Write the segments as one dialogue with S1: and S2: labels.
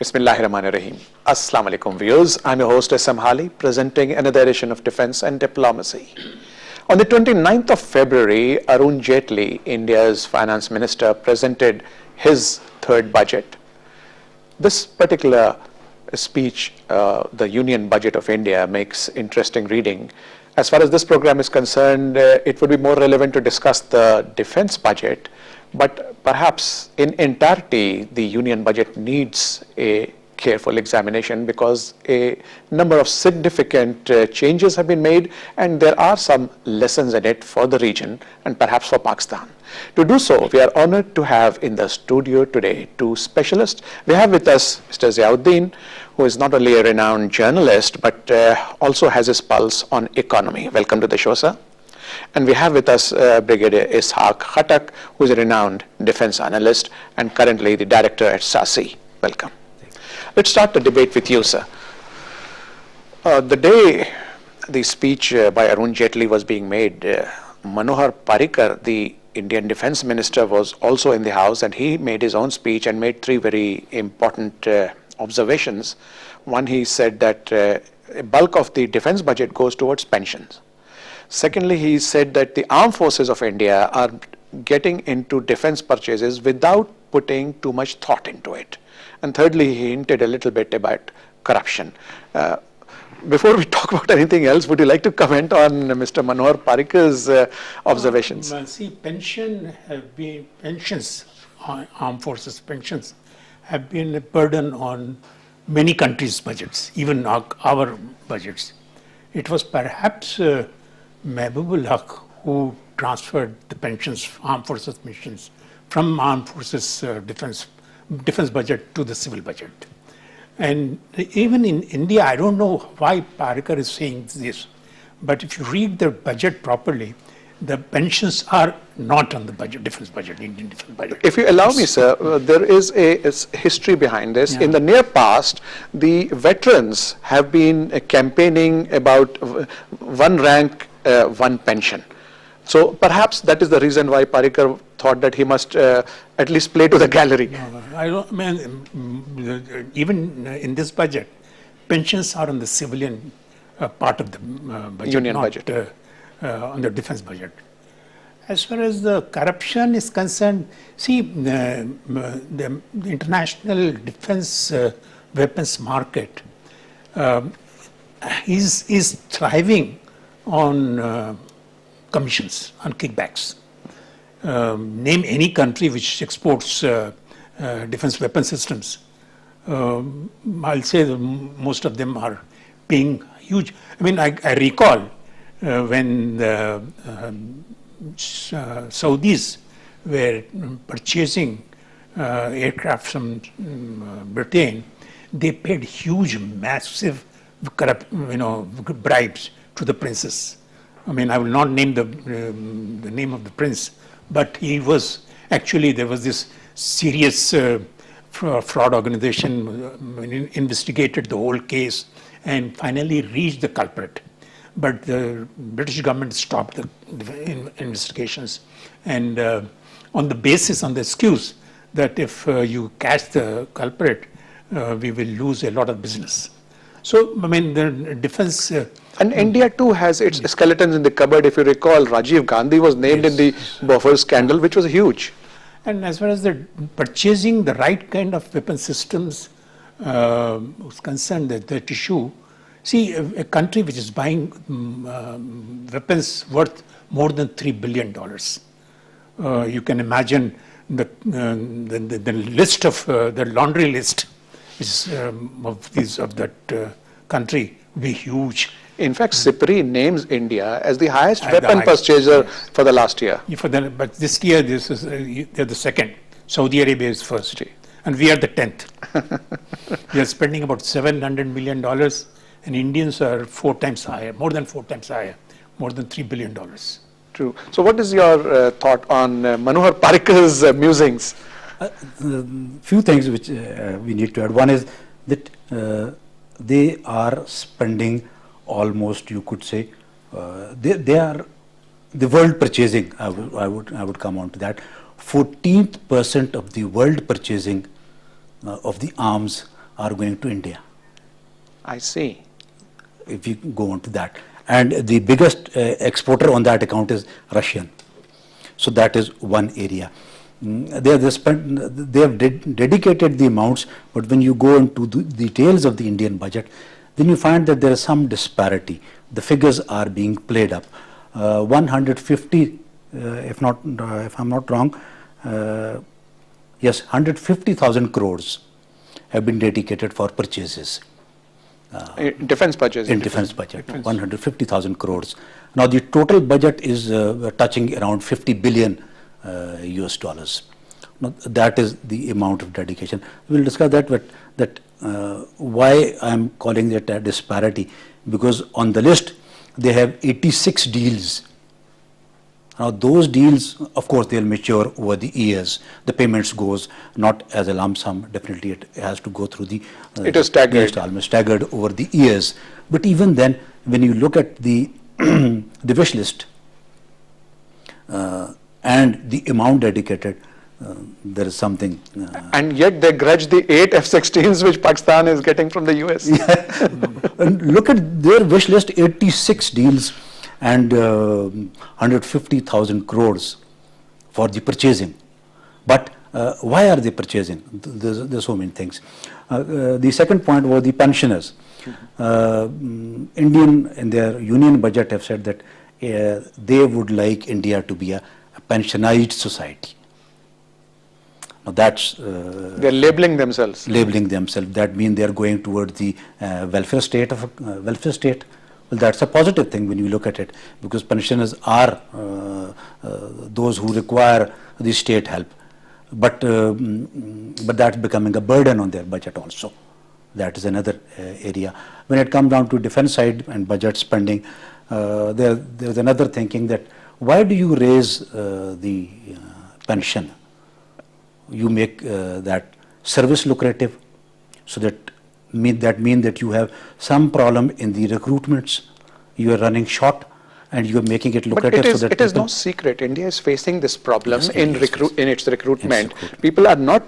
S1: Bismillahirrahmanirrahim. Assalamu alaikum viewers. I'm your host SM Hali, presenting another edition of Defense and Diplomacy. On the 29th of February, Arun Jaitley, India's finance minister, presented his third budget. This particular speech, the Union Budget of India, makes interesting reading. As far as this program is concerned, it would be more relevant to discuss the defense budget, but perhaps in entirety, the Union Budget needs a careful examination because a number of significant changes have been made and there are some lessons in it for the region and perhaps for Pakistan. To do so, we are honored to have in the studio today two specialists. We have with us Mr. Ziauddin, who is not only a renowned journalist but also has his pulse on economy. Welcome to the show, sir. And we have with us Brigadier Ishaq Khattak, who is a renowned defense analyst and currently the director at SASI. Welcome. Let's start the debate with you, sir. The day the speech by Arun Jaitley was being made, Manohar Parrikar, the Indian defense minister, was also in the house, and he made his own speech and made three very important observations. One, he said that a bulk of the defense budget goes towards pensions. Secondly, he said that the armed forces of India are getting into defense purchases without putting too much thought into it. And thirdly, he hinted a little bit about corruption. Before we talk about anything else, would you like to comment on Mr. Manohar Parrikar's observations?
S2: See, pensions, armed forces pensions, have been a burden on many countries' budgets, even our budgets. It was perhaps Mehbubul Haq who transferred the pensions, armed forces pensions, from armed forces defense budget to the civil budget. And even in India, I don't know why Parrikar is saying this, but if you read the budget properly, the pensions are not on the budget, defense budget, Indian defense budget.
S1: If you allow me, sir, there is a history behind this. Yeah. In the near past, the veterans have been campaigning about one rank, one pension. So perhaps that is the reason why Parrikar thought that he must at least play to the gallery.
S2: No, I don't mean, even in this budget, pensions are on the civilian part of the budget,
S1: Union
S2: not
S1: budget.
S2: On the defense budget. As far as the corruption is concerned, see, the international defense weapons market is thriving on commissions, on kickbacks. Name any country which exports defense weapon systems. I'll say that most of them are paying huge. I mean, I recall when the Saudis were purchasing aircraft from Britain, they paid huge, massive, bribes to the princes. I mean, I will not name the name of the prince, but he was actually, there was this serious fraud organization investigated the whole case and finally reached the culprit. But the British government stopped the investigations, and on the excuse that if you catch the culprit, we will lose a lot of business. So, I mean, the defense...
S1: and India too has its skeletons in the cupboard. If you recall, Rajiv Gandhi was named in the Bofors scandal, which was huge.
S2: And as far as the purchasing the right kind of weapon systems was concerned, that issue, see, a country which is buying weapons worth more than $3 billion. You can imagine the list of the laundry list of that country will be huge.
S1: In fact, CIPRI names India as the highest weapon purchaser for the last year.
S2: But this year, they're the second. Saudi Arabia is first, and we are the 10th. We are spending about $700 million, and Indians are 4 times higher, more than 4 times higher, more than $3 billion.
S1: True. So what is your thought on Manohar Parrikar's musings?
S3: Few things which we need to add. One is that they are spending almost, you could say, they are the world purchasing. I would come on to that. 14% of the world purchasing of the arms are going to India,
S1: I see.
S3: if you go on to that. And the biggest exporter on that account is Russian. So that is one area. They have dedicated the amounts, but when you go into the details of the Indian budget, then you find that there is some disparity. The figures are being played up. 150, if I'm not wrong, yes, 150,000 crores have been dedicated for purchases.
S1: Defense budget.
S3: In defense budget, 150,000 crores. Now the total budget is touching around 50 billion US dollars. Now, that is the amount of dedication. We'll discuss that, but why I'm calling it a disparity, because on the list they have 86 deals. Now those deals, of course, they'll mature over the years. The payments goes not as a lump sum. Definitely, it has to go through the.
S1: It is staggered.
S3: Installment staggered over the years. But even then, when you look at the the wish list and the amount dedicated, there is something.
S1: And yet they grudge the 8 F-16s which Pakistan is getting from the US.
S3: And look at their wish list: 86 deals. And 150,000 crores for the purchasing. But why are they purchasing? There's so many things. The second point was the pensioners. Indian, in their union budget, have said that they would like India to be a pensionized society. Now that's
S1: they're labeling themselves.
S3: That means they are going towards the welfare state. Well, that's a positive thing when you look at it, because pensioners are those who require the state help, but that's becoming a burden on their budget also. That is another area. When it comes down to defense side and budget spending, there's another thinking that why do you raise the pension? You make that service lucrative, so that mean that you have some problem in the recruitments. You are running short, and you are making it lucrative.
S1: But it is no secret. India is facing this problem in its recruitment. People are not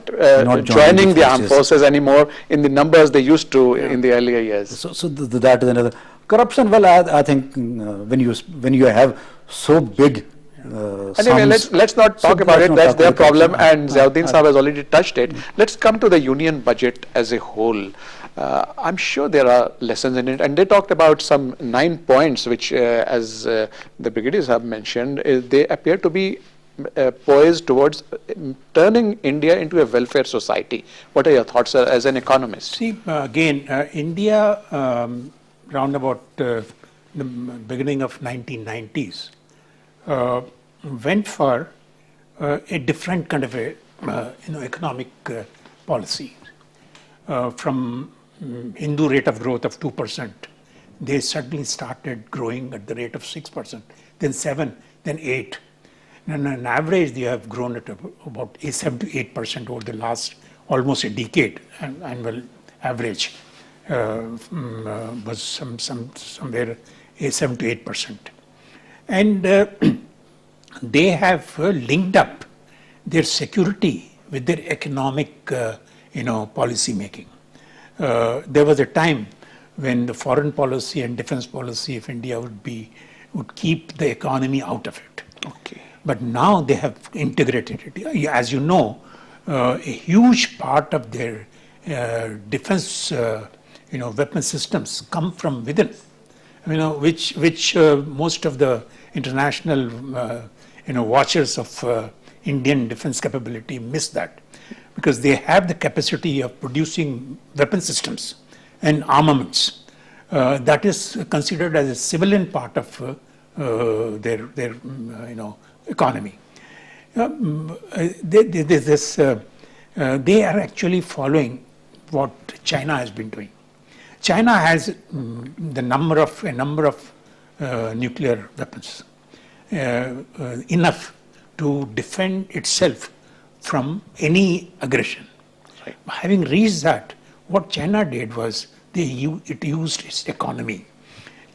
S1: joining the armed forces anymore in the numbers they used to in the earlier years.
S3: So that is another corruption. Well, I think when you have so big.
S1: Anyway, let's not talk about it. That's their problem, and Ziauddin Saab has already touched it. Let's come to the union budget as a whole. I'm sure there are lessons in it, and they talked about some 9 points, which, as the brigadiers have mentioned, they appear to be poised towards turning India into a welfare society. What are your thoughts as an economist?
S2: See, again, India, round about the beginning of 1990s, went for a different kind of a economic policy. From Hindu rate of growth of 2%, they suddenly started growing at the rate of 6%, then 7%, then 8%. And on average, they have grown at about 7 to 8% over the last almost a decade. Annual average was somewhere 7 to 8%. And they have linked up their security with their economic policy making. There was a time when the foreign policy and defense policy of India would keep the economy out of it.
S1: Okay.
S2: But now they have integrated it. As you know, a huge part of their defense, weapon systems come from within. Which most of the international, watchers of Indian defense capability miss that, because they have the capacity of producing weapon systems and armaments that is considered as a civilian part of their economy. They are actually following what China has been doing. China has a number of nuclear weapons, enough to defend itself from any aggression.
S1: Right.
S2: Having reached that, what China did was it used its economy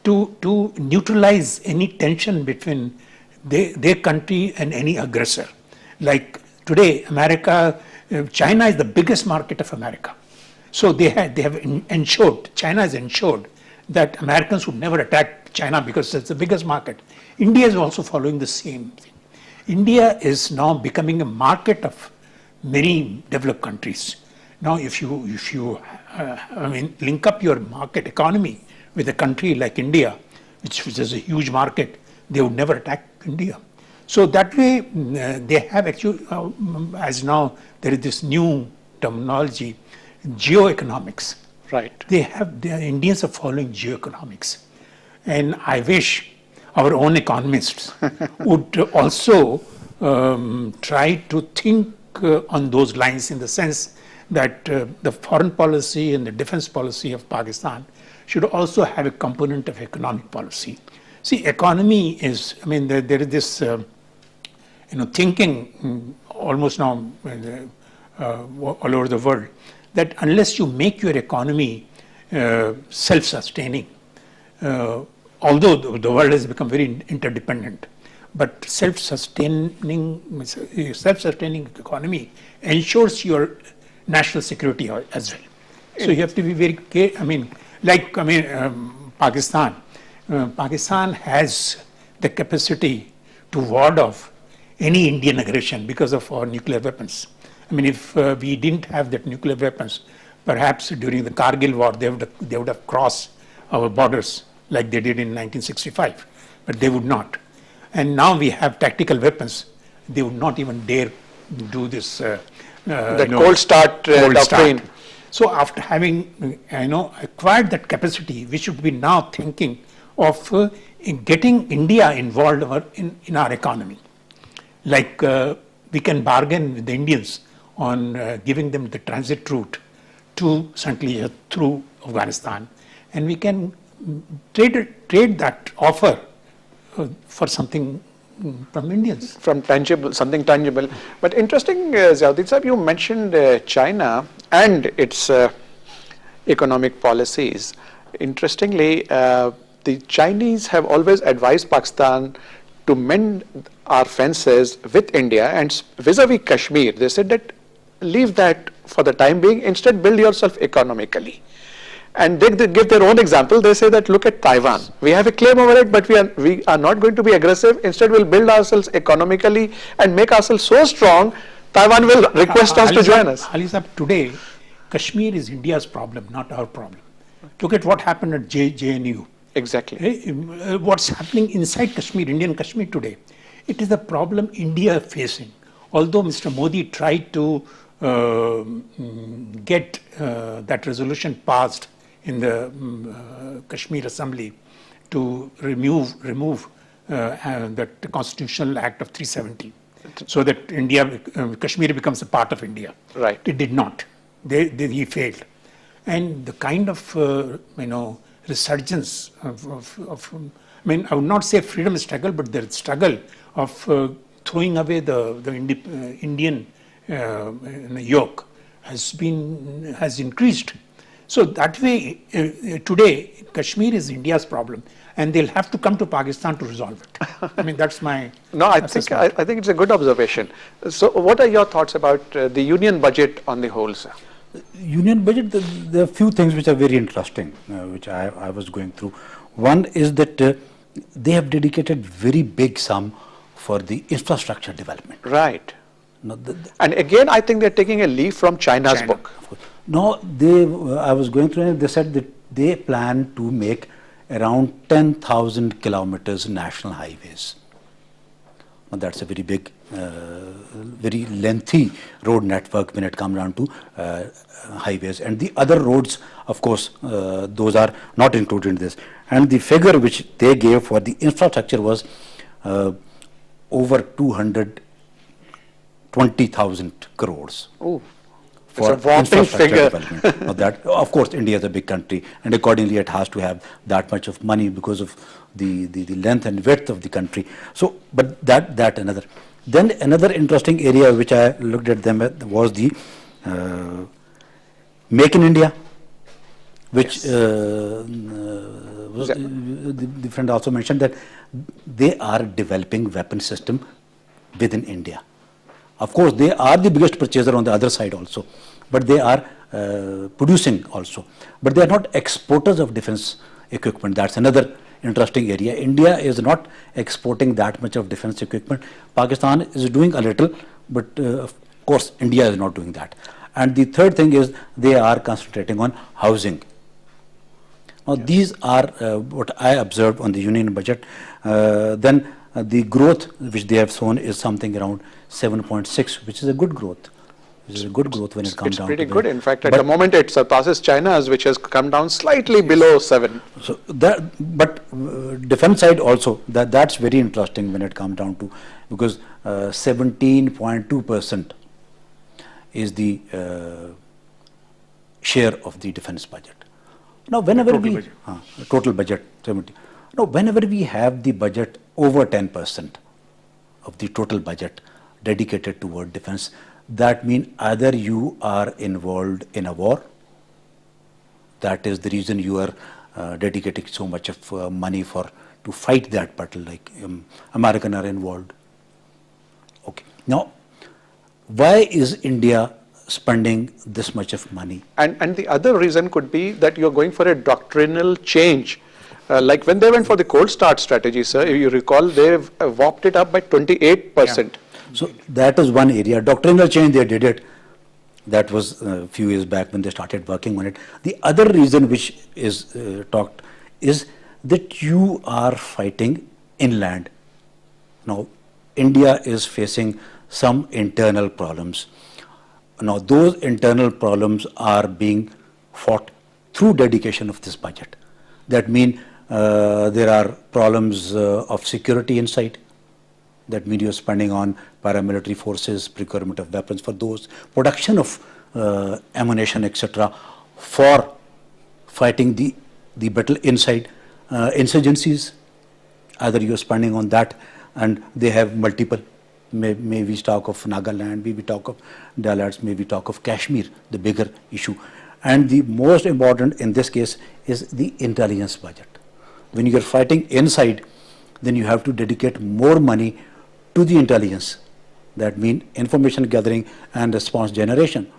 S2: to neutralize any tension between their country and any aggressor. Like today, China is the biggest market of America. So they have ensured, China has ensured that Americans would never attack China because it's the biggest market. India is also following the same thing. India is now becoming a market of many developed countries. Now, if you link up your market economy with a country like India, which is a huge market, they would never attack India. So that way, they have actually, as now there is this new terminology, geoeconomics.
S1: Right.
S2: The Indians are following geoeconomics. And I wish our own economists would also try to think on those lines, in the sense that the foreign policy and the defense policy of Pakistan should also have a component of economic policy. See, economy is, there is this, thinking almost now all over the world, that unless you make your economy self-sustaining, although the world has become very interdependent, but self-sustaining economy ensures your national security as well. So you have to be very careful. Pakistan. Pakistan has the capacity to ward off any Indian aggression because of our nuclear weapons. If we didn't have that nuclear weapons, perhaps during the Kargil war, they would have crossed our borders like they did in 1965, but they would not. And now we have tactical weapons. They would not even dare do this.
S1: Cold start doctrine.
S2: So after having acquired that capacity, we should be now thinking of getting India involved in our economy. Like we can bargain with the Indians on giving them the transit route to St. through Afghanistan, and we can trade that offer for something from Indians.
S1: From something tangible. But interesting, Ziauddin Sahib, you mentioned China and its economic policies. Interestingly, the Chinese have always advised Pakistan to mend our fences with India, and vis-a-vis Kashmir, they said that leave that for the time being, instead build yourself economically. And they give their own example. They say that look at Taiwan. We have a claim over it, but we are not going to be aggressive. Instead, we'll build ourselves economically and make ourselves so strong, Taiwan will request us to join us.
S2: Ali Sahib, today, Kashmir is India's problem, not our problem. Look at what happened at JNU.
S1: Exactly.
S2: What's happening inside Kashmir, Indian Kashmir today, it is the problem India facing. Although Mr. Modi tried to get that resolution passed in the Kashmir Assembly to remove the Constitutional Act of 370, so that Kashmir becomes a part of India.
S1: Right.
S2: It did not. He failed. And the kind of resurgence of I would not say freedom struggle, but the struggle of throwing away the Indian yoke has increased. So that way, today, Kashmir is India's problem, and they'll have to come to Pakistan to resolve it. That's my assessment.
S1: I think it's a good observation. So what are your thoughts about the union budget on the whole, sir?
S3: Union budget, there are few things which are very interesting, which I was going through. One is that they have dedicated very big sum for the infrastructure development.
S1: Right. And again, I think they're taking a leaf from China's book.
S3: No, I was going through it, they said that they plan to make around 10,000 kilometers national highways. Now that's a very big, very lengthy road network when it comes down to highways. And the other roads, of course, those are not included in this. And the figure which they gave for the infrastructure was over 220,000 crores.
S1: Oh.
S3: For
S1: it's a whopping figure.
S3: Development. That, of course, India is a big country, and accordingly it has to have that much of money because of the length and width of the country. So, but that another. Then another interesting area which I looked at them at was the Make in India, which was, the friend also mentioned that they are developing weapon system within India. Of course, they are the biggest purchaser on the other side also, but they are producing also. But they are not exporters of defense equipment. That's another interesting area. India is not exporting that much of defense equipment. Pakistan is doing a little, but of course India is not doing that. And the third thing is they are concentrating on housing. Now these are what I observed on the union budget. Then the growth which they have shown is something around 7.6, which is a good growth. Which is a good growth when it comes down.
S1: It's pretty
S3: to
S1: good. In fact, at the moment it surpasses China's, which has come down slightly below 7.
S3: So that, but defense side also, that's very interesting when it comes down to, because 17.2% is the share of the defense budget. Now, whenever total budget 70. Now, whenever we have the budget over 10% of the total budget dedicated toward defense, that means either you are involved in a war. That is the reason you are dedicating so much of money to fight that battle, like Americans are involved. Okay. Now, why is India spending this much of money?
S1: And the other reason could be that you're going for a doctrinal change. Like when they went for the cold start strategy, sir, if you recall, they've warped it up by 28%.
S3: Yeah. So that is one area. Doctrinal change, they did it. That was a few years back when they started working on it. The other reason which is talked is that you are fighting inland. Now, India is facing some internal problems. Now, those internal problems are being fought through dedication of this budget. That means there are problems of security inside. That means you're spending on paramilitary forces, procurement of weapons for those, production of ammunition, etc., for fighting the battle inside insurgencies. Either you're spending on that, and they have multiple. May we talk of Nagaland, may we talk of Dalits, may we talk of Kashmir, the bigger issue. And the most important in this case is the intelligence budget. When you're fighting inside, then you have to dedicate more money to the intelligence. That means information gathering and response generation.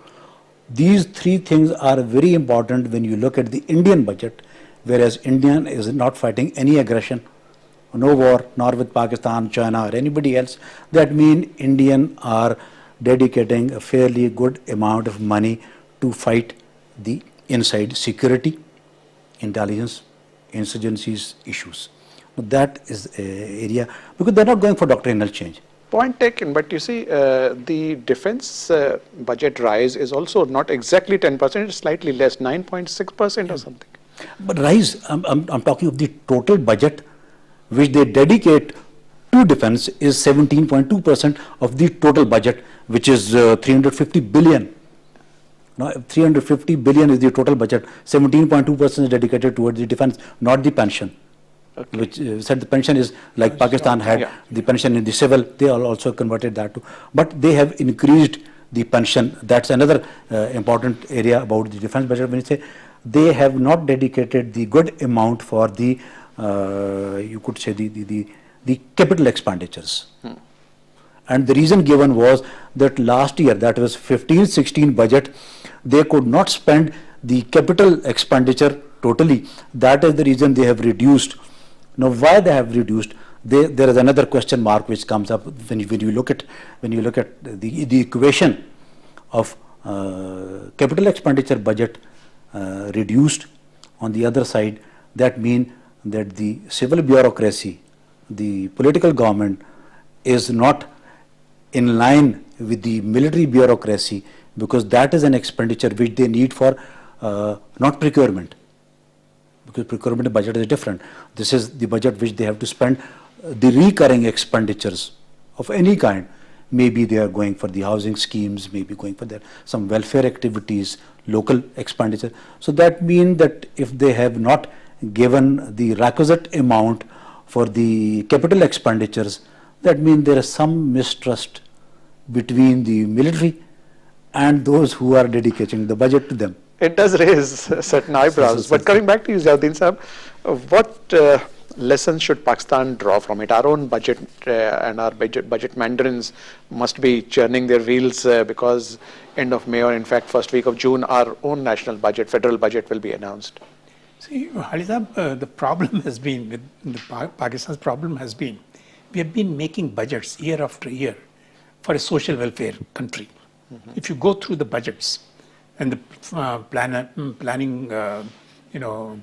S3: These three things are very important when you look at the Indian budget, whereas India is not fighting any aggression, no war, nor with Pakistan, China, or anybody else. That means Indians are dedicating a fairly good amount of money to fight the inside security, intelligence, insurgencies issues. That is an area, because they're not going for doctrinal change.
S1: Point taken, but you see, the defense budget rise is also not exactly 10%, it's slightly less, 9.6% or something.
S3: But rise, I'm talking of the total budget which they dedicate to defense is 17.2% of the total budget, which is 350 billion. Now, 350 billion is the total budget. 17.2% is dedicated towards the defense, not the pension. Okay. Which said the pension is like Pakistan had the pension in the civil, they all also converted that to. But they have increased the pension. That's another important area about the defense budget. When you say they have not dedicated the good amount for the, you could say the capital expenditures. And the reason given was that last year, that was 15-16 budget, they could not spend the capital expenditure totally. That is the reason they have reduced. Now, why they have reduced? There is another question mark which comes up when you look at the equation of capital expenditure budget reduced. On the other side, that means that the civil bureaucracy, the political government, is not in line with the military bureaucracy, because that is an expenditure which they need for not procurement, because procurement budget is different. This is the budget which they have to spend the recurring expenditures of any kind. Maybe they are going for the housing schemes, maybe going for some welfare activities, local expenditure. So that means that if they have not given the requisite amount for the capital expenditures, that means there is some mistrust between the military and those who are dedicating the budget to them.
S1: It does raise certain eyebrows. But coming back to you, Ziauddin Sahab, what lessons should Pakistan draw from it? Our own budget and our budget mandarins must be churning their wheels because end of May or in fact first week of June, our own national budget, federal budget will be announced.
S2: See, Halizab, the problem has been, Pakistan's problem has been, we have been making budgets year after year for a social welfare country. If you go through the budgets and the planning,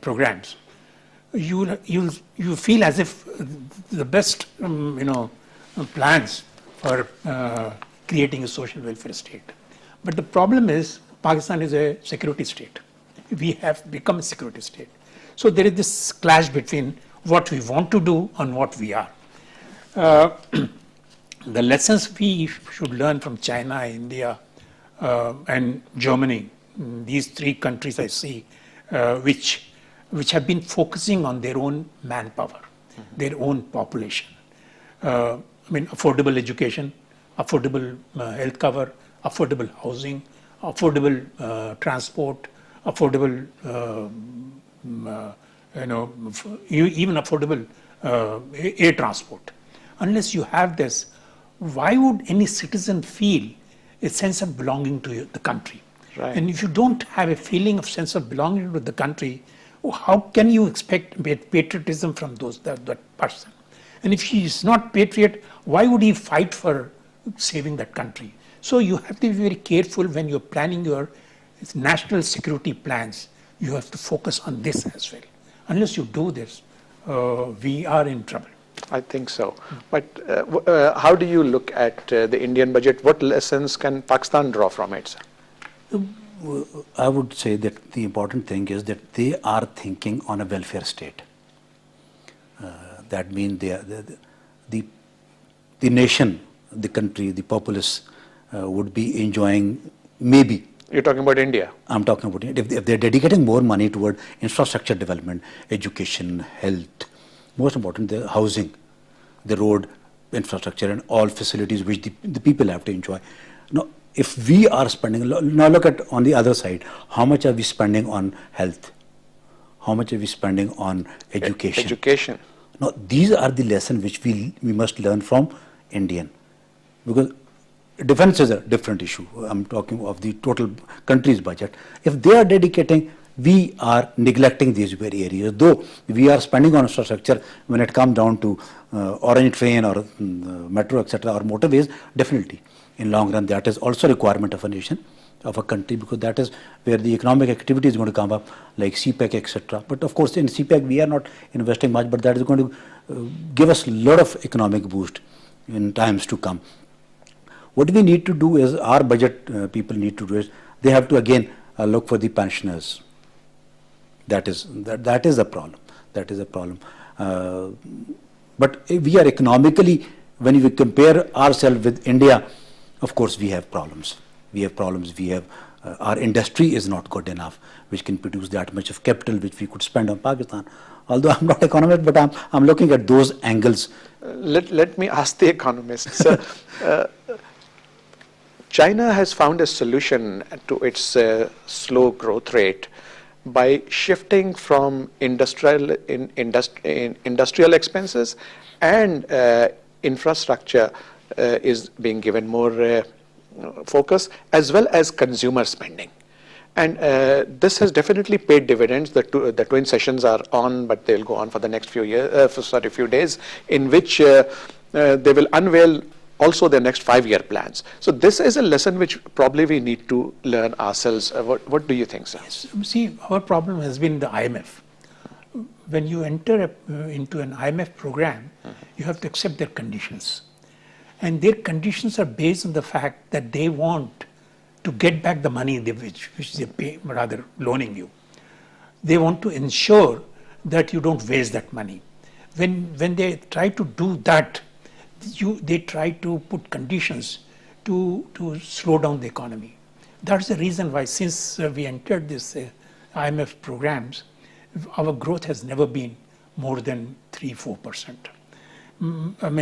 S2: programs, you feel as if the best, plans for creating a social welfare state. But the problem is, Pakistan is a security state. We have become a security state. So there is this clash between what we want to do and what we are. The lessons we should learn from China, India, and Germany, these three countries I see, which have been focusing on their own manpower, their own population. Affordable education, affordable health cover, affordable housing, affordable transport, affordable, even affordable air transport. Unless you have this, why would any citizen feel a sense of belonging to the country?
S1: Right.
S2: And if you don't have a feeling of sense of belonging to the country, how can you expect patriotism from that person? And if he is not patriot, why would he fight for saving that country? So you have to be very careful when you're planning your national security plans. You have to focus on this as well. Unless you do this, we are in trouble.
S1: I think so. But how do you look at the Indian budget? What lessons can Pakistan draw from it, sir?
S3: I would say that the important thing is that they are thinking on a welfare state. That means the nation, the country, the populace would be enjoying maybe.
S1: You're talking about India?
S3: I'm talking about India. If they're dedicating more money toward infrastructure development, education, health, most important, the housing, the road infrastructure and all facilities which the people have to enjoy. Now, if we are spending, now look at on the other side, how much are we spending on health? How much are we spending on education?
S1: Education.
S3: Now, these are the lessons which we must learn from Indian. Because defense is a different issue. I'm talking of the total country's budget. If they are dedicating, we are neglecting these very areas. Though we are spending on infrastructure, when it comes down to orange train or metro, etc., or motorways, definitely. In long run, that is also a requirement of a nation, of a country, because that is where the economic activity is going to come up, like CPEC, etc. But of course, in CPEC, we are not investing much, but that is going to give us a lot of economic boost in times to come. What we need to do is, our budget people need to do is, they have to again look for the pensioners. That is a problem. That is a problem. But we are economically, when we compare ourselves with India, of course we have problems. We have problems. We have our industry is not good enough, which can produce that much of capital which we could spend on Pakistan. Although I'm not economist, but I'm looking at those angles.
S1: Let me ask the economists. China has found a solution to its slow growth rate by shifting from industrial expenses, and infrastructure is being given more focus, as well as consumer spending. And this has definitely paid dividends. The twin sessions are on, but they'll go on for the next few days, in which they will unveil also their next 5-year plans. So this is a lesson which probably we need to learn ourselves. What do you think, sir?
S2: Yes. See, our problem has been the IMF. When you enter into an IMF program, you have to accept their conditions. And their conditions are based on the fact that they want to get back the money which they pay, rather loaning you. They want to ensure that you don't waste that money. When they try to do that, they try to put conditions to slow down the economy. That's the reason why, since we entered this IMF programs, our growth has never been more than 3-4%.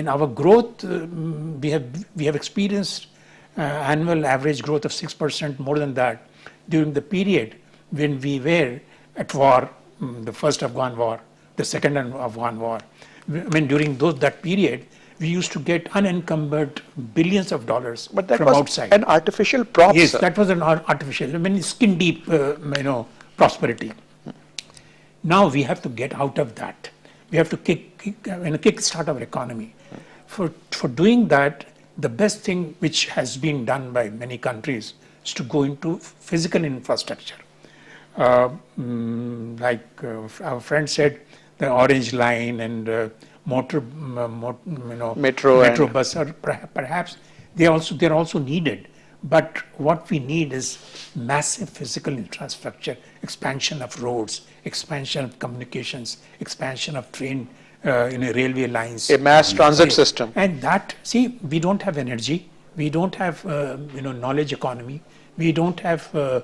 S2: Our growth, we have experienced annual average growth of 6%, more than that, during the period when we were at war, the first Afghan war, the second Afghan war. I mean, during that period, we used to get unencumbered billions of dollars
S1: But that
S2: from
S1: was
S2: outside.
S1: an artificial prop,
S2: Yes,
S1: sir.
S2: that was an artificial, I mean, skin deep, prosperity. Now we have to get out of that. We have to kickstart our economy. For doing that, the best thing which has been done by many countries is to go into physical infrastructure. Our friend said, the Orange Line and metro bus are perhaps they're also needed. But what we need is massive physical infrastructure, expansion of roads, expansion of communications, expansion of train, railway lines.
S1: A mass transit system.
S2: And that, see, we don't have energy, we don't have, knowledge economy, we don't have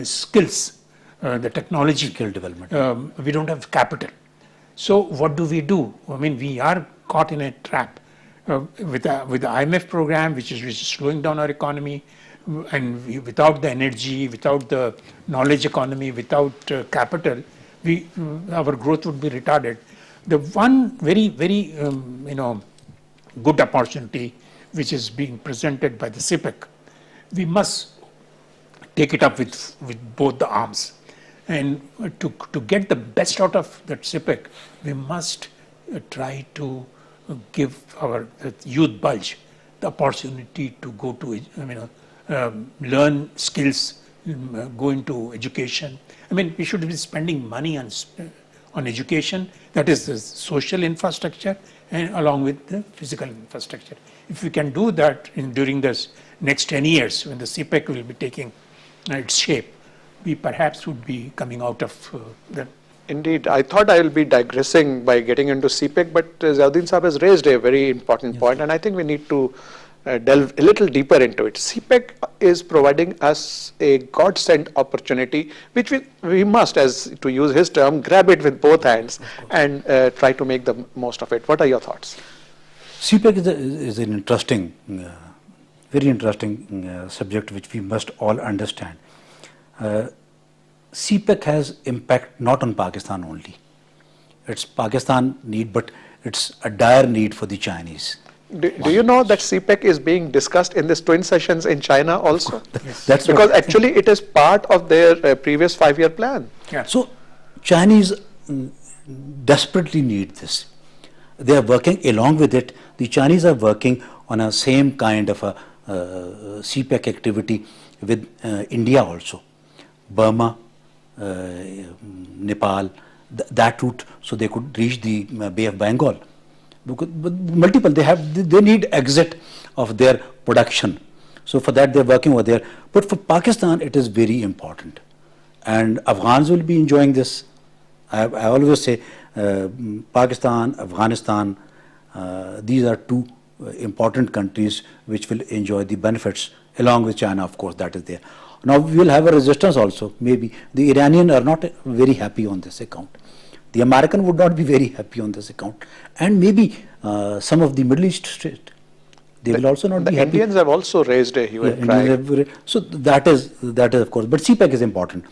S2: skills, the technology.
S3: Skill development.
S2: We don't have capital. So what do? I mean, we are caught in a trap with the IMF program, which is slowing down our economy, and without the energy, without the knowledge economy, without capital, our growth would be retarded. The one very good opportunity which is being presented by the CPEC, we must take it up with both the arms. And to get the best out of that CPEC, we must try to give our youth bulge the opportunity to go to, learn skills, go into education. I mean, we should be spending money on education, that is the social infrastructure, and along with the physical infrastructure. If we can do that during this next 10 years, when the CPEC will be taking its shape, we perhaps would be coming out of that.
S1: Indeed, I thought I will be digressing by getting into CPEC, but Ziauddin Saab has raised a very important point, and I think we need to delve a little deeper into it. CPEC is providing us a God-sent opportunity, which we must, as to use his term, grab it with both hands and try to make the most of it. What are your thoughts?
S3: CPEC is an interesting, very interesting subject which we must all understand. CPEC has impact not on Pakistan only. It's Pakistan need, but it's a dire need for the Chinese.
S1: Do you know that CPEC is being discussed in these twin sessions in China also?
S3: Yes. That's
S1: because actually it is part of their previous 5-year plan.
S2: Yeah.
S3: So Chinese desperately need this. They are working along with it. The Chinese are working on a same kind of a CPEC activity with India also. Burma, Nepal, that route, so they could reach the Bay of Bengal. Because multiple, they need exit of their production. So for that they're working over there. But for Pakistan it is very important. And Afghans will be enjoying this. I always say Pakistan, Afghanistan, these are two important countries which will enjoy the benefits, along with China, of course, that is there. Now we will have a resistance also. Maybe the Iranian are not very happy on this account. The American would not be very happy on this account, and maybe some of the Middle East state, they will also not be happy.
S1: The Indians have also raised a hue and cry.
S3: So that is of course, but CPEC is important.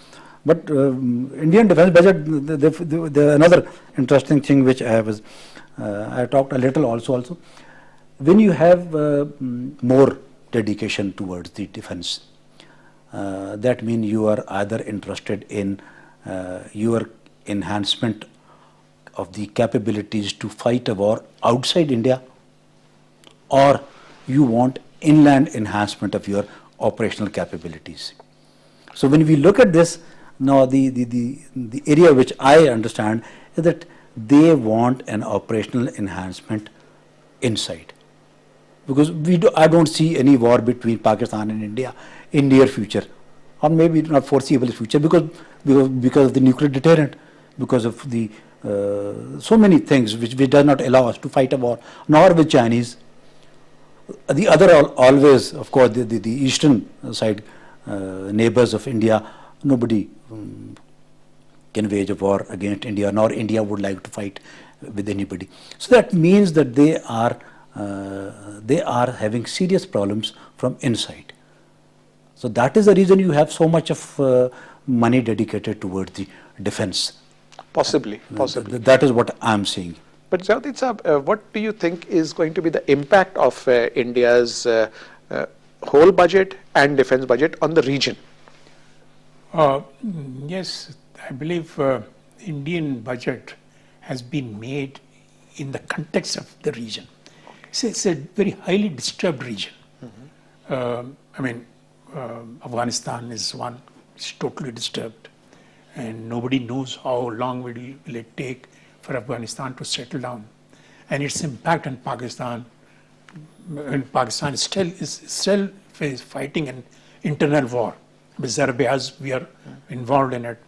S3: But Indian defense budget, the another interesting thing which I talked a little also. When you have more dedication towards the defense, that means you are either interested in your enhancement of the capabilities to fight a war outside India, or you want inland enhancement of your operational capabilities. So when we look at this, now the area which I understand is that they want an operational enhancement inside. Because I don't see any war between Pakistan and India in near future, or maybe not foreseeable future, because of the nuclear deterrent, because of the so many things which does not allow us to fight a war, nor with Chinese. The other always, of course, the eastern side neighbors of India, nobody can wage a war against India, nor India would like to fight with anybody. So that means that they are having serious problems from inside. So that is the reason you have so much of money dedicated towards the defense.
S1: Possibly, possibly.
S3: That is what I'm seeing.
S1: But Jyoti Saab, what do you think is going to be the impact of India's whole budget and defense budget on the region?
S2: Yes, I believe Indian budget has been made in the context of the region. It's a very highly disturbed region. I mean, Afghanistan is one, it's totally disturbed. And nobody knows how long will it take for Afghanistan to settle down. And its impact on Pakistan, and Pakistan is still fighting an internal war. With Serbia, we are involved in it.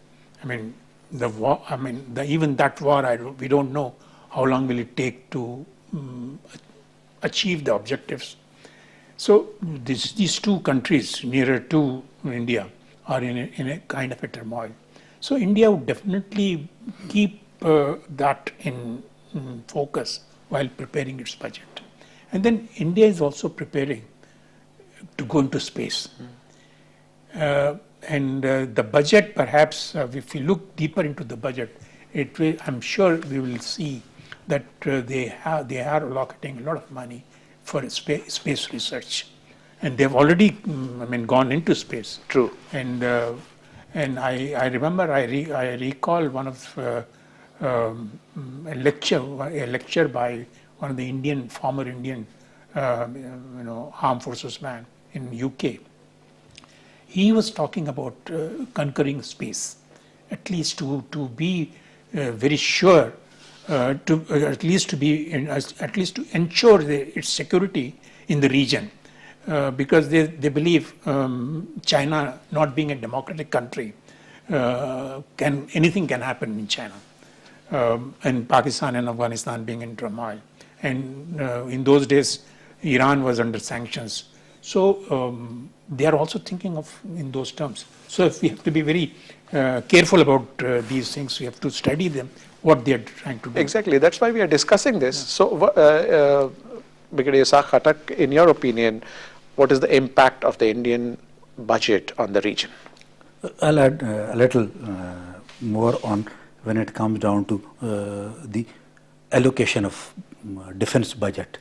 S2: I mean, the war. I mean, even that war. We don't know how long will it take to achieve the objectives. So these two countries nearer to India are in a kind of a turmoil. So India would definitely keep that in focus while preparing its budget. And then India is also preparing to go into space. And the budget, perhaps, if we look deeper into the budget, I'm sure we will see that they are allocating a lot of money for space research, and they've already, gone into space.
S1: True.
S2: And I remember I recall one of a lecture by one of the former Indian armed forces man in UK. He was talking about conquering space, at least to be very sure, at least to ensure its security in the region, because they believe China, not being a democratic country, anything can happen in China, and Pakistan and Afghanistan being in turmoil, and in those days Iran was under sanctions. So they are also thinking of in those terms. So if we have to be very careful about these things, we have to study them, what they are trying to do.
S1: Exactly. That's why we are discussing this. Yeah. So, Brigadier Saak Khattak, in your opinion, what is the impact of the Indian budget on the region?
S3: I'll add a little more on when it comes down to the allocation of defense budget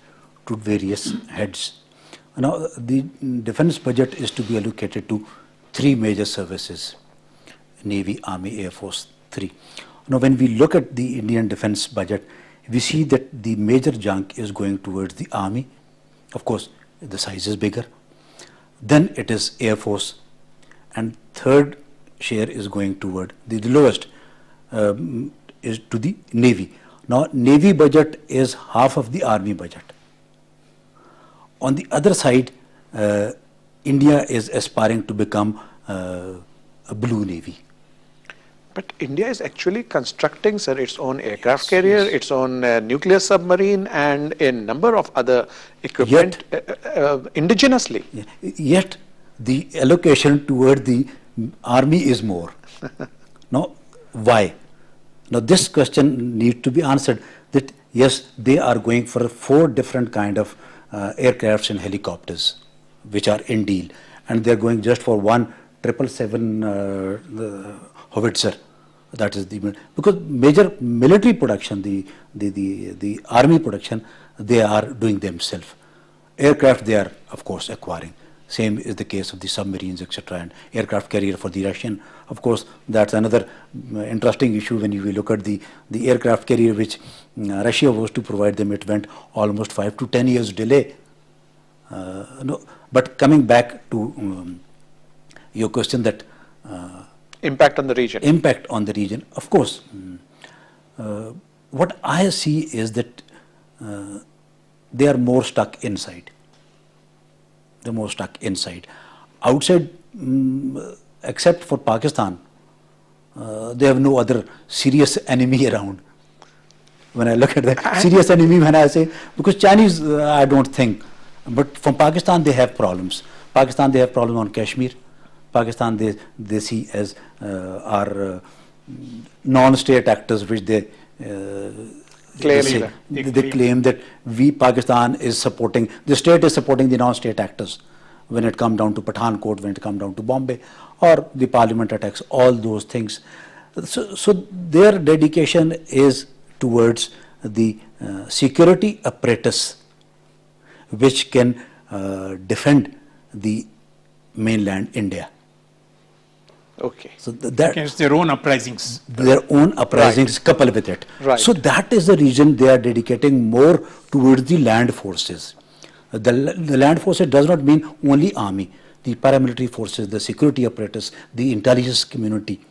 S3: to various heads. Now, the defense budget is to be allocated to three major services: Navy, Army, Air Force, three. Now, when we look at the Indian defense budget, we see that the major chunk is going towards the Army. Of course, the size is bigger. Then it is Air Force, and third share is going toward the lowest is to the Navy. Now, Navy budget is half of the Army budget. On the other side, India is aspiring to become a blue Navy.
S1: But India is actually constructing, sir, its own aircraft carrier, its own nuclear submarine, and a number of other equipment indigenously.
S3: Yet, the allocation toward the Army is more. Now, why? Now, this question needs to be answered. That yes, they are going for 4 different kind of aircrafts and helicopters, which are in deal, and they are going just for one 777 howitzer. That is because major military production, the army production, they are doing themselves. Aircraft they are of course acquiring. Same is the case of the submarines, etc., and aircraft carrier for the Russian. Of course, that's another interesting issue when you look at the aircraft carrier which Russia was to provide them. It went almost 5 to 10 years delay. No, but coming back to your question that
S1: impact on the region.
S3: Impact on the region, of course. What I see is that they are more stuck inside. They're more stuck inside. Outside, except for Pakistan, they have no other serious enemy around. When I look at the serious enemy, when I say, because Chinese, I don't think, but from Pakistan they have problems. Pakistan, they have problems on Kashmir. Pakistan, they see as our non-state actors, which they claim that Pakistan is supporting, the state is supporting the non-state actors when it comes down to Pathankot, when it comes down to Bombay, or the parliament attacks, all those things. So their dedication is towards the security apparatus which can defend the mainland India.
S1: Okay.
S3: So that
S2: Against their own uprisings.
S3: their own uprisings coupled with it.
S1: Right.
S3: So that is the reason they are dedicating more towards the land forces. The land forces does not mean only army, the paramilitary forces, the security apparatus, the intelligence community.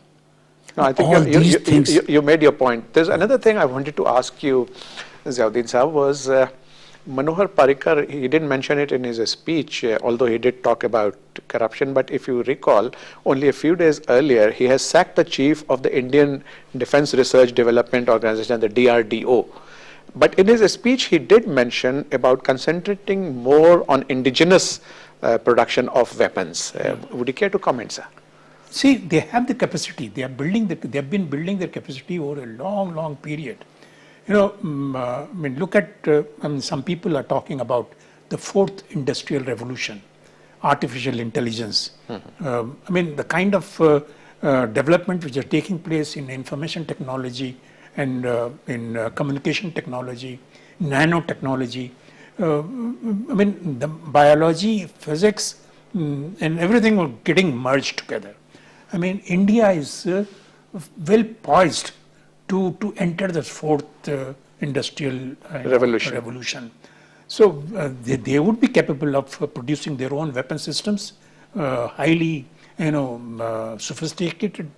S1: No, I think
S3: All these things.
S1: you made your point. There's another thing I wanted to ask you, Ziauddin Saab, was Manohar Parrikar, he didn't mention it in his speech, although he did talk about corruption, but if you recall, only a few days earlier, he has sacked the chief of the Indian Defense Research Development Organization, the DRDO. But in his speech, he did mention about concentrating more on indigenous production of weapons. Would you care to comment, sir?
S2: See, they have the capacity. They have been building their capacity over a long, long period. You know, I mean, look at, some people are talking about the fourth industrial revolution, artificial intelligence. I mean, the kind of development which are taking place in information technology and in communication technology, nanotechnology. I mean, the biology, physics, and everything were getting merged together. I mean, India is well poised to enter the fourth industrial revolution. So they would be capable of producing their own weapon systems, highly, sophisticated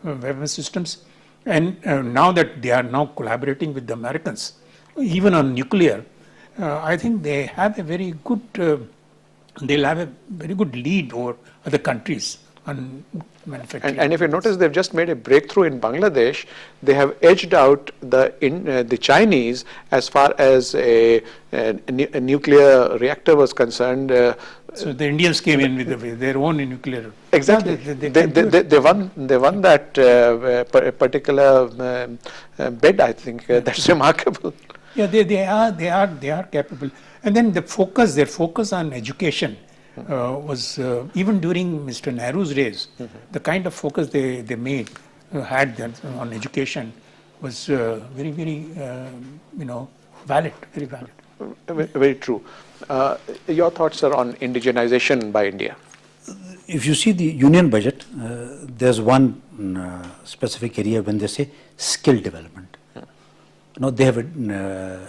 S2: weapon systems. And now that they are now collaborating with the Americans, even on nuclear, I think they have a very good. They'll have a very good lead over other countries on manufacturing.
S1: And if you notice, they've just made a breakthrough in Bangladesh. They have edged out the Chinese as far as a nuclear reactor was concerned.
S2: So the Indians came in with their own nuclear.
S1: Exactly. They won that particular bid. I think that's remarkable.
S2: Yeah, they are capable. And then their focus on education was even during Mr. Nehru's days, the kind of focus they had on education was very, very, valid, very valid.
S1: Very true. Your thoughts are on indigenization by India?
S3: If you see the union budget, there's one specific area when they say skill development. Now they have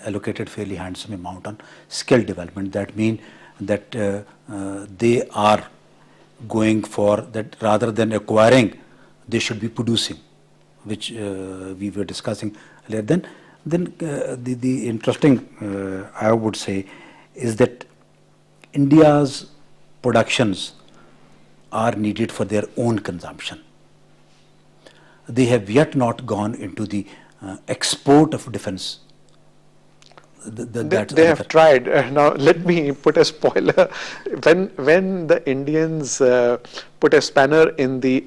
S3: allocated fairly handsome amount on skill development. That means that they are going for that rather than acquiring, they should be producing, which we were discussing earlier. Then the interesting, I would say, is that India's productions are needed for their own consumption. They have yet not gone into the export of defense.
S1: They have tried. Now, let me put a spoiler. When the Indians put a spanner in the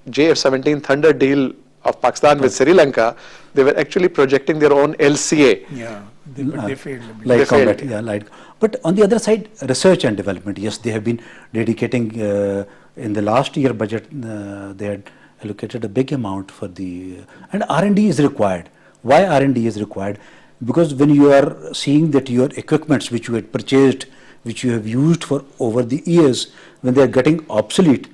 S1: JF-17 Thunder deal of Pakistan with Sri Lanka, they were actually projecting their own LCA.
S2: Yeah, they failed.
S3: Light combat, yeah, light. But on the other side, research and development, yes, they have been dedicating, in the last year budget, they had allocated a big amount for the, and R&D is required. Why R&D is required? Because when you are seeing that your equipments which you had purchased, which you have used for over the years, when they are getting obsolete,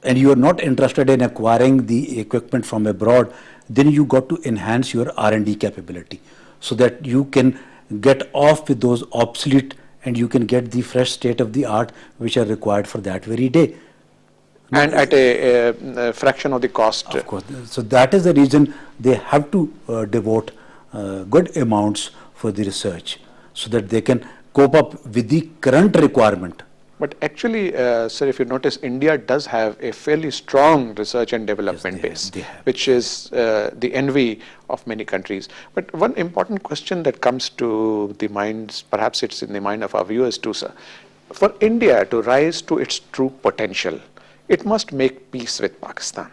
S3: and you are not interested in acquiring the equipment from abroad, then you got to enhance your R&D capability so that you can get off with those obsolete and you can get the fresh state of the art which are required for that very day.
S1: And at a fraction of the cost.
S3: Of course. So that is the reason they have to devote good amounts for the research so that they can cope up with the current requirement.
S1: But actually, sir, if you notice, India does have a fairly strong research and development base, which is the envy of many countries. But one important question that comes to the minds, perhaps it's in the mind of our viewers too, sir. For India to rise to its true potential, it must make peace with Pakistan.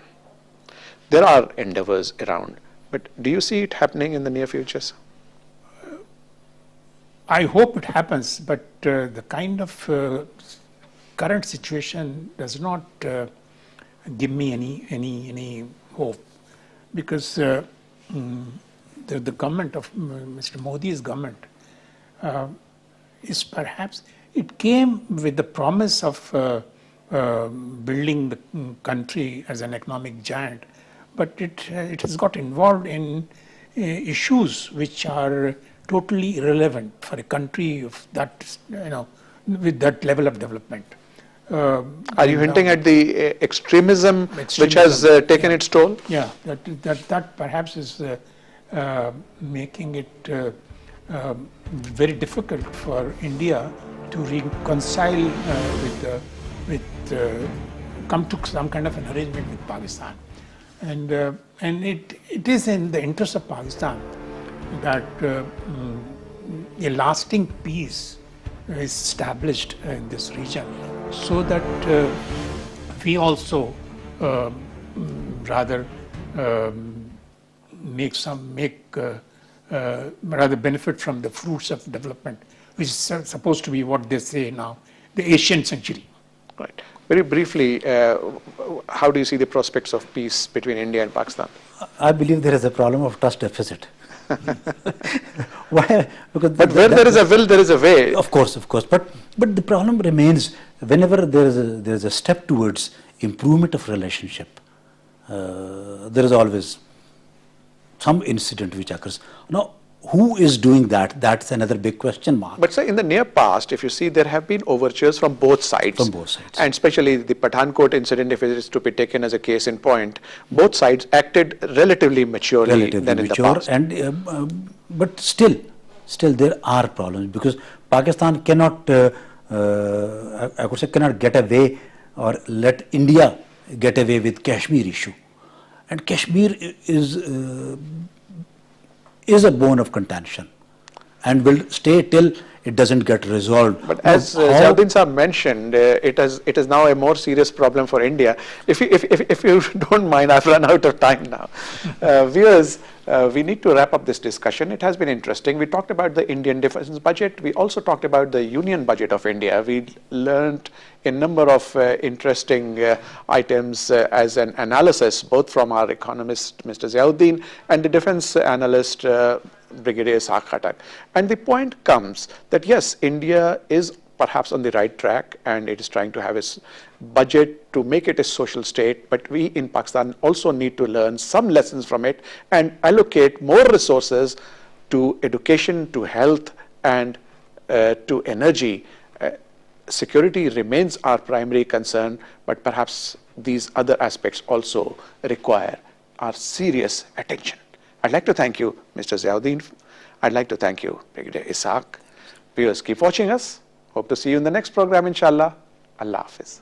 S1: There are endeavors around, but do you see it happening in the near future, sir?
S2: I hope it happens, but the kind of current situation does not give me any hope, because the government of Mr. Modi's government is perhaps, it came with the promise of building the country as an economic giant, but it has got involved in issues which are totally irrelevant for a country of that, with that level of development.
S1: Are you hinting at the extremism which has taken its toll?
S2: Yeah, that perhaps is making it very difficult for India to reconcile come to some kind of an arrangement with Pakistan, and it is in the interest of Pakistan that a lasting peace is established in this region, so that we also rather rather benefit from the fruits of development, which is supposed to be what they say now, the Asian century.
S1: Right. Very briefly, how do you see the prospects of peace between India and Pakistan?
S3: I believe there is a problem of trust deficit. Why? Because
S1: but where there is a will, there is a way.
S3: Of course. But the problem remains whenever there is a step towards improvement of relationship. There is always some incident which occurs. Now, who is doing that? That's another big question mark.
S1: But sir, in the near past, if you see, there have been overtures from both sides.
S3: From both sides.
S1: And especially the Pathankot incident, if it is to be taken as a case in point, both sides acted relatively maturely than in the past.
S3: And, but still there are problems, because Pakistan cannot, I could say, cannot get away or let India get away with Kashmir issue. And Kashmir is a bone of contention and will stay till it doesn't get resolved.
S1: But as Ziauddin Saab mentioned, it is now a more serious problem for India. If you don't mind, I've run out of time now. Viewers, we need to wrap up this discussion. It has been interesting. We talked about the Indian defense budget. We also talked about the union budget of India. We learned a number of interesting items as an analysis, both from our economist, Mr. Ziauddin, and the defense analyst, Brigadier Ishaq Khattak. And the point comes that yes, India is perhaps on the right track and it is trying to have its budget to make it a social state, but we in Pakistan also need to learn some lessons from it and allocate more resources to education, to health, and to energy. Security remains our primary concern, but perhaps these other aspects also require our serious attention. I'd like to thank you, Mr. Ziauddin. I'd like to thank you, Brigadier Ishaq. Viewers, keep watching us. Hope to see you in the next program, inshallah. Allah Hafiz.